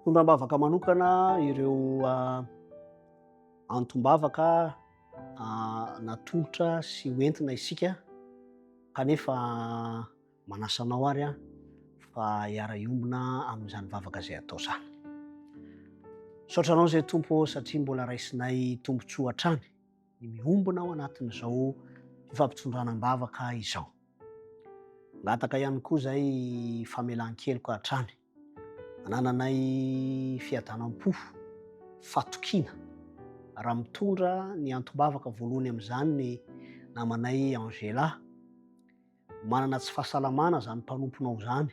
Tondrambavaka manokana ireo antombavaka natongotra sy hoentina isika kanefa manasa anao ary fa hiara-iombona amin'izany vavaka izay atao izany. Saotra anao izay tompo satria mbola raisinay tombontsoa hatrany ny miombona ao anatin'izao fifampitondranam-bavaka izao. Ngataka ihany koa izay famelan-keloka hatrany. Manananay fiadanam-po, fatokiana raha mitondra ny antombavaka voalohany amin'izany ny namanay Angela. Manana tsy fahasalamana izany mpanomponao izany.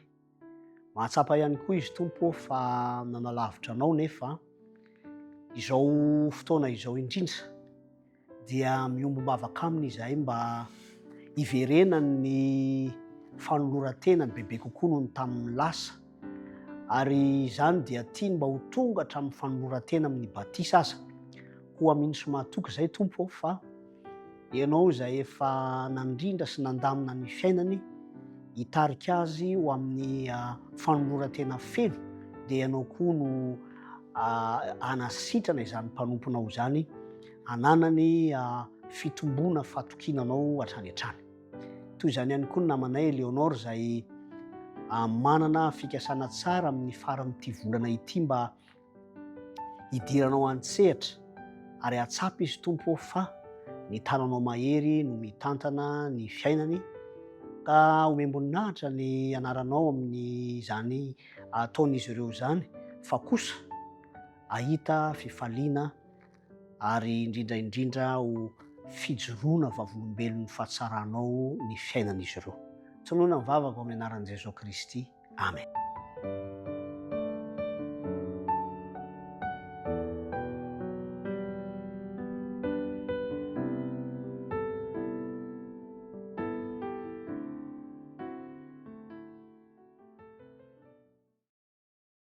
Mahatsapa ihany koa izy tompo fa nanalavitra anao nefa izao fotoana izao indrindra dia miombo-bavaka aminy izahay mba hiverenany ny fanoloran-tenany bebe kokoa noho ny tamin'ny lasa, ary izany dia tiany mba ho tonga hatramin'ny fanoloran-tena amin'ny batisa aza. Ho aminy sy mahatoky izay tompo fa ianao izay efa nandrindra sy nandamina ny fiainany hitarika azy ho amin'ny fanoloran-tena feno, dia ianao koa no anasitrana izany mpanomponao izany hananany fitomboana fatokiananao hatrany hatrany. Toy izany ihany koa ny namanay Eleonora izay manana fikasana tsara amin'ny faran'ity volana ity mba hidiranao an-tsehatra ary hatsapa izy tompo fa ny tananao mahery no mitantana ny fiainany, ka homemboninahitra ny anaranao amin'ny izany ataon'izy ireo izany, fa kosa ahita fifaliana ary indrindra ho fijoroana vavolombelon'ny fahatsaranao ny fiainan'izy ireo. Tsonoana ny vavaka amin'ny anaran'i Jesoa Kristy. Amen.